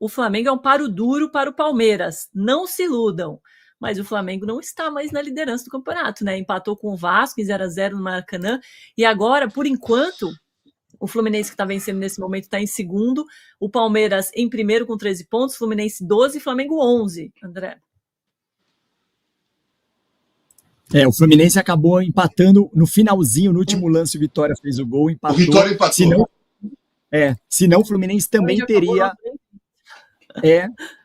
o Flamengo é um paro duro para o Palmeiras. Não se iludam. Mas o Flamengo não está mais na liderança do campeonato, né? Empatou com o Vasco em 0-0 no Maracanã. E agora, por enquanto, o Fluminense, que está vencendo nesse momento, está em segundo. O Palmeiras em primeiro com 13 pontos. Fluminense 12 e Flamengo 11, André. O Fluminense acabou empatando no finalzinho, no último lance, o Vitória fez o gol, empatou. O Vitória empatou. Senão o Fluminense também teria...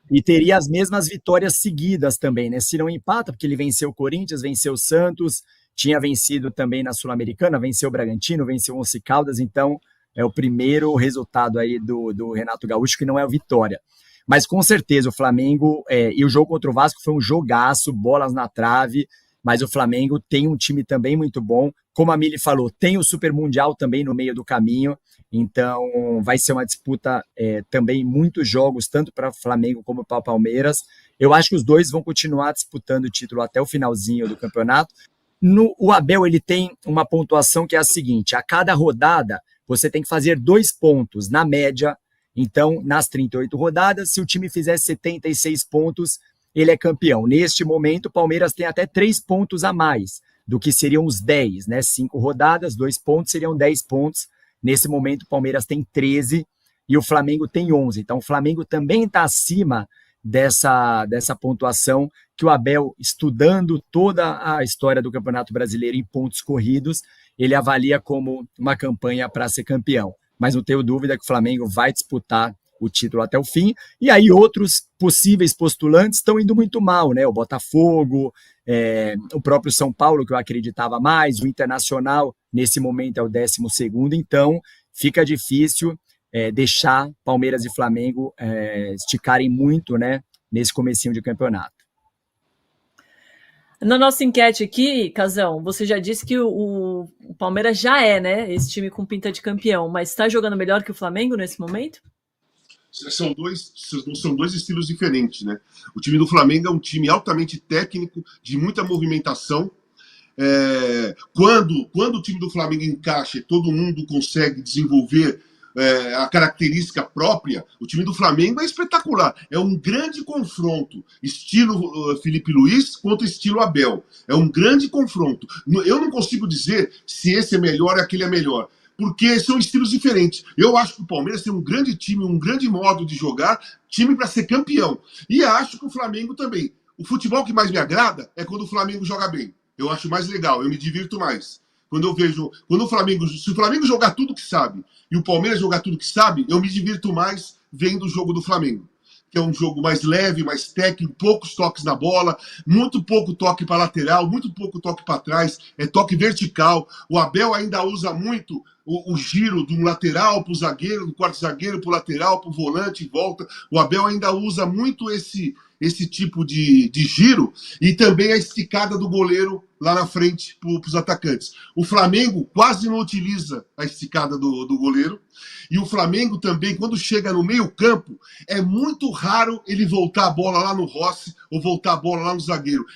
E teria as mesmas vitórias seguidas também, né? Se não empata, porque ele venceu o Corinthians, venceu o Santos, tinha vencido também na Sul-Americana, venceu o Bragantino, venceu o Once Caldas, então é o primeiro resultado aí do Renato Gaúcho, que não é o Vitória. Mas com certeza o Flamengo, e o jogo contra o Vasco foi um jogaço, bolas na trave, mas o Flamengo tem um time também muito bom. Como a Mili falou, tem o Super Mundial também no meio do caminho, então vai ser uma disputa também, muitos jogos, tanto para o Flamengo como para o Palmeiras. Eu acho que os dois vão continuar disputando o título até o finalzinho do campeonato. O Abel ele tem uma pontuação que é a seguinte: a cada rodada você tem que fazer 2 pontos, na média. Então, nas 38 rodadas, se o time fizer 76 pontos, ele é campeão. Neste momento, o Palmeiras tem até 3 pontos a mais do que seriam os 10, né? 5 rodadas, 2 pontos seriam 10 pontos. Nesse momento, o Palmeiras tem 13 e o Flamengo tem 11. Então, o Flamengo também está acima dessa pontuação que o Abel, estudando toda a história do Campeonato Brasileiro em pontos corridos, ele avalia como uma campanha para ser campeão. Mas não tenho dúvida que o Flamengo vai disputar o título até o fim. E aí outros possíveis postulantes estão indo muito mal, né? O Botafogo, o próprio São Paulo, que eu acreditava mais, o Internacional, nesse momento é o 12º, então fica difícil deixar Palmeiras e Flamengo esticarem muito, né, nesse comecinho de campeonato. Na nossa enquete aqui, Casão, você já disse que o Palmeiras já né, esse time com pinta de campeão, mas está jogando melhor que o Flamengo nesse momento? São dois estilos diferentes, né? O time do Flamengo é um time altamente técnico, de muita movimentação. Quando o time do Flamengo encaixa e todo mundo consegue desenvolver a característica própria, o time do Flamengo é espetacular. É um grande confronto, estilo Felipe Luiz contra estilo Abel. É um grande confronto. Eu não consigo dizer se esse é melhor e aquele é melhor, porque são estilos diferentes. Eu acho que o Palmeiras tem um grande time, um grande modo de jogar, time para ser campeão. E acho que o Flamengo também. O futebol que mais me agrada é quando o Flamengo joga bem. Eu acho mais legal, eu me divirto mais. Quando eu vejo, se o Flamengo jogar tudo que sabe e o Palmeiras jogar tudo que sabe, eu me divirto mais vendo o jogo do Flamengo, que é um jogo mais leve, mais técnico, poucos toques na bola, muito pouco toque para lateral, muito pouco toque para trás, é toque vertical. O Abel ainda usa muito o giro de um lateral para o zagueiro, do quarto zagueiro para o lateral, para o volante e volta. O Abel ainda usa muito esse tipo de giro, e também a esticada do goleiro lá na frente para os atacantes. O Flamengo quase não utiliza a esticada do goleiro, e o Flamengo também, quando chega no meio campo, é muito raro ele voltar a bola lá no Rossi ou voltar a bola lá no zagueiro.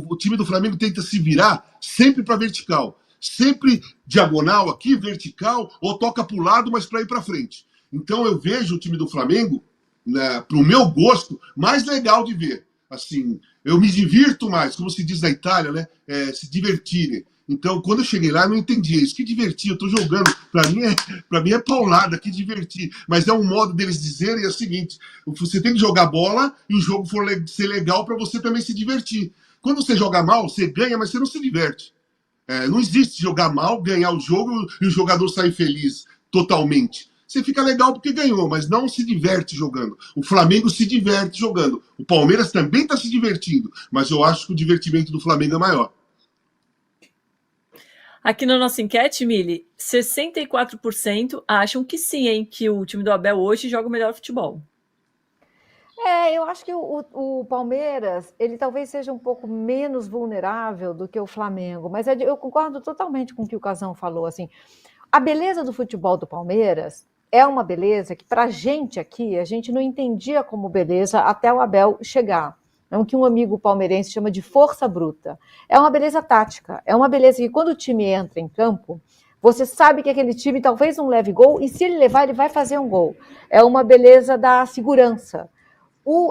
O time do Flamengo tenta se virar sempre para vertical, sempre diagonal aqui, vertical, ou toca para o lado, mas para ir para frente. Então eu vejo o time do Flamengo, para o meu gosto, mais legal de ver. Assim, eu me divirto mais, como se diz na Itália, né? Se divertirem. Então, quando eu cheguei lá, eu não entendia isso. Que divertir, eu tô jogando. Para mim é paulada, que divertir. Mas é um modo deles dizerem o seguinte: você tem que jogar bola e o jogo for ser legal para você também se divertir. Quando você joga mal, você ganha, mas você não se diverte. Não existe jogar mal, ganhar o jogo e o jogador sair feliz totalmente. Você fica legal porque ganhou, mas não se diverte jogando. O Flamengo se diverte jogando. O Palmeiras também está se divertindo, mas eu acho que o divertimento do Flamengo é maior. Aqui na nossa enquete, Mili, 64% acham que sim, hein, que o time do Abel hoje joga o melhor futebol. Eu acho que o Palmeiras, ele talvez seja um pouco menos vulnerável do que o Flamengo, mas eu concordo totalmente com o que o Casão falou, assim. A beleza do futebol do Palmeiras é uma beleza que, para a gente aqui, a gente não entendia como beleza até o Abel chegar. É o que um amigo palmeirense chama de força bruta. É uma beleza tática, é uma beleza que, quando o time entra em campo, você sabe que aquele time talvez não leve gol, e se ele levar, ele vai fazer um gol. É uma beleza da segurança.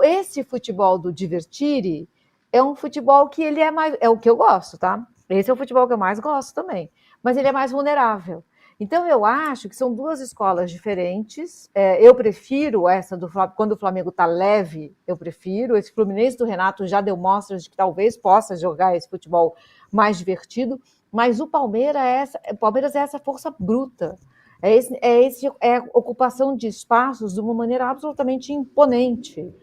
Esse futebol do divertire é um futebol que ele é mais... É o que eu gosto, tá? Esse é o futebol que eu mais gosto também. Mas ele é mais vulnerável. Então, eu acho que são duas escolas diferentes. Eu prefiro essa do Flamengo, quando o Flamengo está leve, eu prefiro. Esse Fluminense do Renato já deu mostras de que talvez possa jogar esse futebol mais divertido, mas o Palmeiras é essa força bruta. É a ocupação de espaços de uma maneira absolutamente imponente.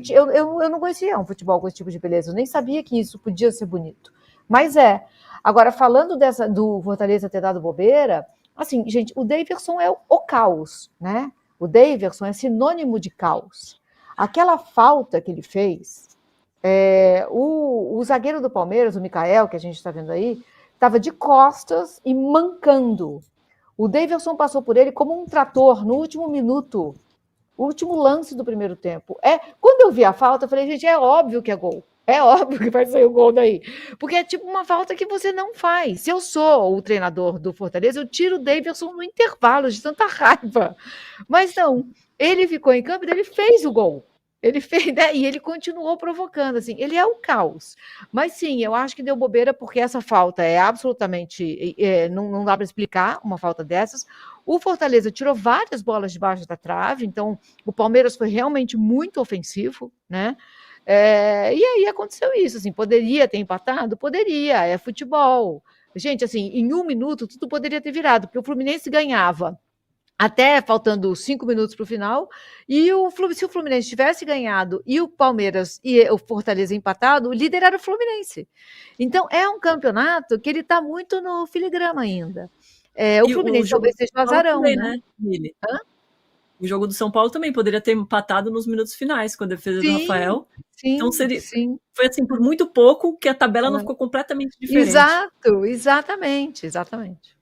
Eu não conhecia um futebol com esse tipo de beleza, eu nem sabia que isso podia ser bonito. Mas é. Agora, falando do Fortaleza ter dado bobeira, assim, gente, o Daverson é o caos, né? O Daverson é sinônimo de caos. Aquela falta que ele fez, o zagueiro do Palmeiras, o Mikael, que a gente está vendo aí, estava de costas e mancando. O Daverson passou por ele como um trator no último minuto, o último lance do primeiro tempo. Quando eu vi a falta, eu falei, gente, é óbvio que é gol. É óbvio que vai sair o gol daí. Porque é tipo uma falta que você não faz. Se eu sou o treinador do Fortaleza, eu tiro o Daverson no intervalo, de tanta raiva. Mas não, ele ficou em campo e ele fez o gol. Ele fez, né? E ele continuou provocando, assim, ele é o caos. Mas sim, eu acho que deu bobeira, porque essa falta é absolutamente... não dá para explicar uma falta dessas. O Fortaleza tirou várias bolas debaixo da trave, então o Palmeiras foi realmente muito ofensivo, né? E aí aconteceu isso, assim, poderia ter empatado? Poderia, é futebol. Gente, assim, em 1 minuto tudo poderia ter virado, porque o Fluminense ganhava até faltando 5 minutos para o final, e se o Fluminense tivesse ganhado e o Palmeiras e o Fortaleza empatado, o líder era o Fluminense. Então, é um campeonato que ele está muito no filigrama ainda. O Fluminense talvez seja o azarão, também, né? O jogo do São Paulo também poderia ter empatado nos minutos finais, com a defesa do Rafael. Sim, então foi assim, por muito pouco que a tabela não ficou completamente diferente. Exato, exatamente.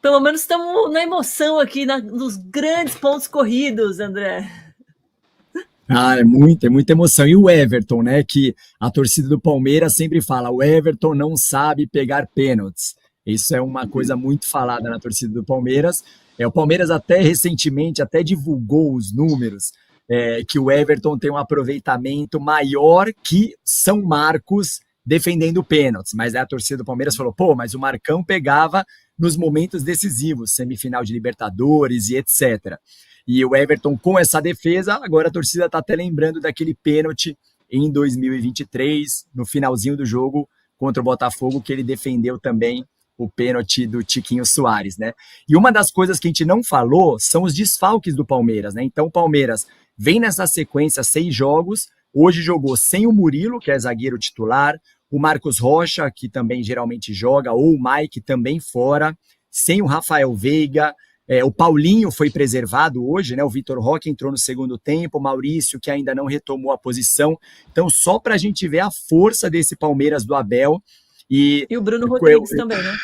Pelo menos estamos na emoção aqui, nos grandes pontos corridos, André. É muita emoção. E o Everton, né, que a torcida do Palmeiras sempre fala, o Everton não sabe pegar pênaltis. Isso é uma coisa muito falada na torcida do Palmeiras. O Palmeiras até recentemente divulgou os números, que o Everton tem um aproveitamento maior que São Marcos defendendo pênaltis. Mas a torcida do Palmeiras falou, mas o Marcão pegava nos momentos decisivos, semifinal de Libertadores e etc. E o Everton, com essa defesa, agora a torcida está até lembrando daquele pênalti em 2023, no finalzinho do jogo contra o Botafogo, que ele defendeu também o pênalti do Tiquinho Soares, né? E uma das coisas que a gente não falou são os desfalques do Palmeiras, né? Então o Palmeiras vem nessa sequência 6 jogos, hoje jogou sem o Murilo, que é zagueiro titular, o Marcos Rocha, que também geralmente joga, ou o Mike, também fora, sem o Rafael Veiga, o Paulinho foi preservado hoje, né? O Vitor Roque entrou no segundo tempo, o Maurício, que ainda não retomou a posição. Então, só para a gente ver a força desse Palmeiras do Abel. E o Bruno Rodrigues também, né?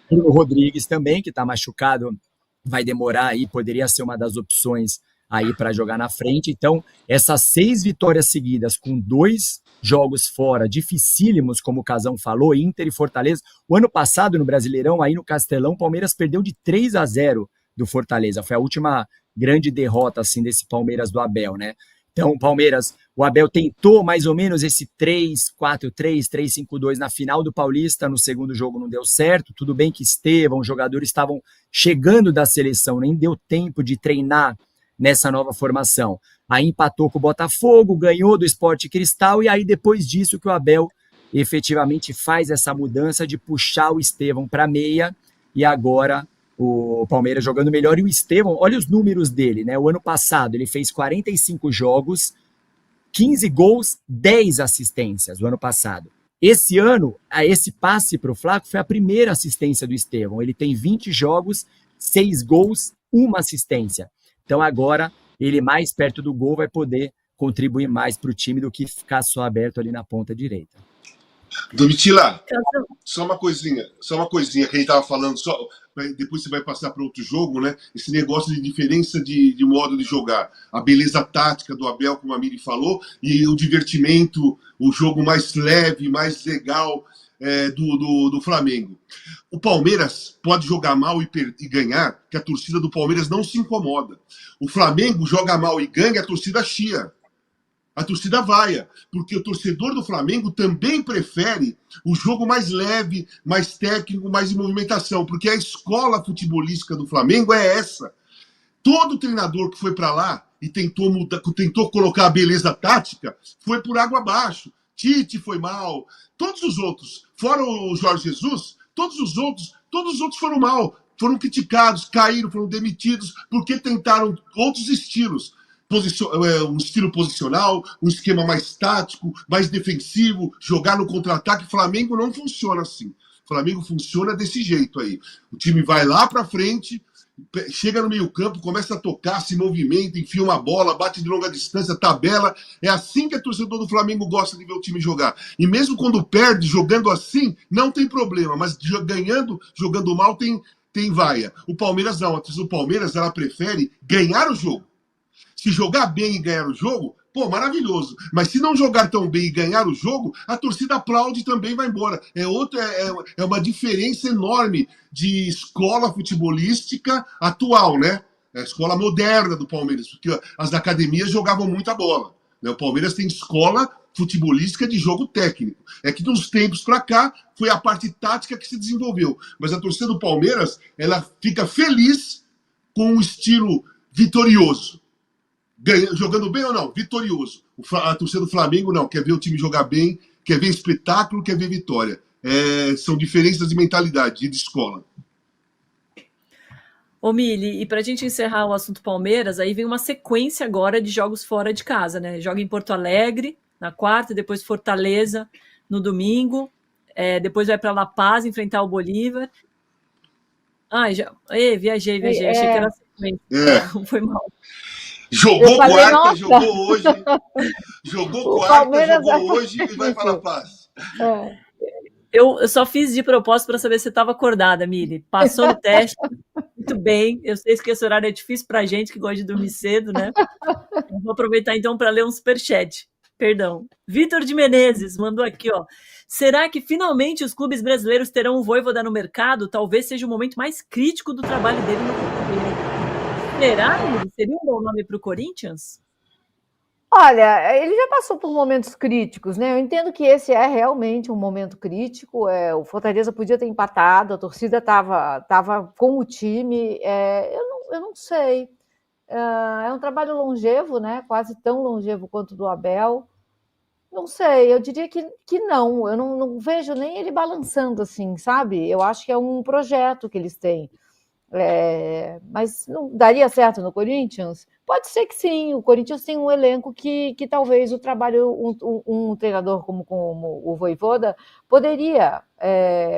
Bruno Rodrigues também, que está machucado, vai demorar aí, poderia ser uma das opções aí para jogar na frente. Então, essas 6 vitórias seguidas com 2 jogos fora, dificílimos, como o Casão falou, Inter e Fortaleza. O ano passado, no Brasileirão, aí no Castelão, o Palmeiras perdeu de 3-0 do Fortaleza. Foi a última grande derrota, assim, desse Palmeiras do Abel, né? Então, o Palmeiras, o Abel tentou mais ou menos esse 3-4-3, 3-5-2 na final do Paulista, no segundo jogo não deu certo, tudo bem que Estevão, os jogadores estavam chegando da seleção, nem deu tempo de treinar nessa nova formação. Aí empatou com o Botafogo, ganhou do Sport Cristal, e aí depois disso que o Abel efetivamente faz essa mudança de puxar o Estevão para meia, e agora o Palmeiras jogando melhor. E o Estevão, olha os números dele, né? O ano passado ele fez 45 jogos, 15 gols, 10 assistências o ano passado. Esse ano, esse passe para o Flaco foi a primeira assistência do Estevão. Ele tem 20 jogos, 6 gols, 1 assistência. Então agora ele mais perto do gol vai poder contribuir mais para o time do que ficar só aberto ali na ponta direita. Domitila, só uma coisinha que a gente estava falando, depois você vai passar para outro jogo, né? Esse negócio de diferença de modo de jogar, a beleza tática do Abel, como a Miri falou, e o divertimento, o jogo mais leve, mais legal. do Flamengo. O Palmeiras pode jogar mal e ganhar, que a torcida do Palmeiras não se incomoda. O Flamengo joga mal e ganha, a torcida chia. A torcida vaia, porque o torcedor do Flamengo também prefere o jogo mais leve, mais técnico, mais em movimentação, porque a escola futebolística do Flamengo é essa. Todo treinador que foi para lá e tentou colocar a beleza tática foi por água abaixo. Tite foi mal, todos os outros, fora o Jorge Jesus, todos os outros foram mal, foram criticados, caíram, foram demitidos, porque tentaram outros estilos. Um estilo posicional, um esquema mais tático, mais defensivo, jogar no contra-ataque. Flamengo não funciona assim. Flamengo funciona desse jeito aí. O time vai lá para frente, chega no meio-campo, começa a tocar, se movimenta, enfia uma bola, bate de longa distância, tabela. É assim que a torcedor do Flamengo gosta de ver o time jogar. E mesmo quando perde, jogando assim, não tem problema. Mas ganhando, jogando mal, tem vaia. O Palmeiras não. A torcida do Palmeiras, ela prefere ganhar o jogo. Se jogar bem e ganhar o jogo, pô, maravilhoso. Mas se não jogar tão bem e ganhar o jogo, a torcida aplaude e também vai embora. É uma diferença enorme de escola futebolística atual, né? É a escola moderna do Palmeiras, porque as academias jogavam muita bola. Né? O Palmeiras tem escola futebolística de jogo técnico. É que de uns tempos para cá foi a parte tática que se desenvolveu. Mas a torcida do Palmeiras, ela fica feliz com o estilo vitorioso. Jogando bem ou não? Vitorioso. A torcida do Flamengo não, quer ver o time jogar bem, quer ver espetáculo, quer ver vitória. São diferenças de mentalidade e de escola. Ô Mili, e para a gente encerrar o assunto Palmeiras, aí vem uma sequência agora de jogos fora de casa, né? Joga em Porto Alegre na quarta, depois Fortaleza no domingo, depois vai para La Paz enfrentar o Bolívar. Viajei, achei que era sequência. Foi mal. Jogou quarta, jogou hoje. Jogou quarta, jogou hoje e vai para La Paz. Eu só fiz de propósito para saber se você estava acordada, Mili. Passou no teste, muito bem. Eu sei que esse horário é difícil para a gente que gosta de dormir cedo, né? Eu vou aproveitar então para ler um superchat. Perdão. Vitor de Menezes mandou aqui, ó. Será que finalmente os clubes brasileiros terão um Vojvoda no mercado? Talvez seja o momento mais crítico do trabalho dele no clube. Será, Mili? Seria um bom nome para o Corinthians? Olha, ele já passou por momentos críticos, né? Eu entendo que esse é realmente um momento crítico. O Fortaleza podia ter empatado, a torcida estava com o time. Eu não sei. É um trabalho longevo, né? Quase tão longevo quanto o do Abel. Não sei, eu diria que não. Eu não vejo nem ele balançando assim, sabe? Eu acho que é um projeto que eles têm. Mas não daria certo no Corinthians? Pode ser que sim. O Corinthians tem um elenco que talvez o trabalho, um treinador como o Vojvoda poderia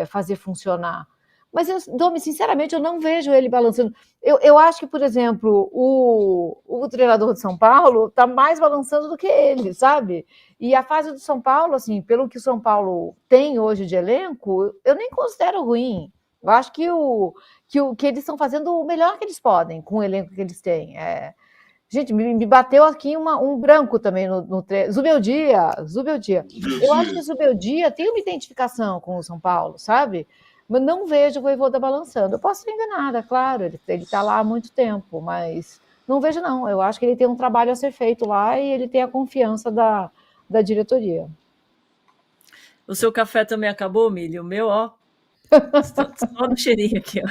fazer funcionar. Mas, Domi, sinceramente, eu não vejo ele balançando. Eu acho que, por exemplo, o treinador de São Paulo está mais balançando do que ele, sabe? E a fase do São Paulo, assim, pelo que o São Paulo tem hoje de elenco, eu nem considero ruim. Eu acho que eles estão fazendo o melhor que eles podem com o elenco que eles têm. Gente, me bateu aqui um branco também no Zubeldia. Eu acho que o Zubeldia tem uma identificação com o São Paulo, sabe? Mas não vejo o Vojvoda balançando. Eu posso ser enganada, claro, ele está lá há muito tempo, mas não vejo não. Eu acho que ele tem um trabalho a ser feito lá e ele tem a confiança da diretoria. O seu café também acabou, Mili? O meu, ó. Só no cheirinho aqui, ó.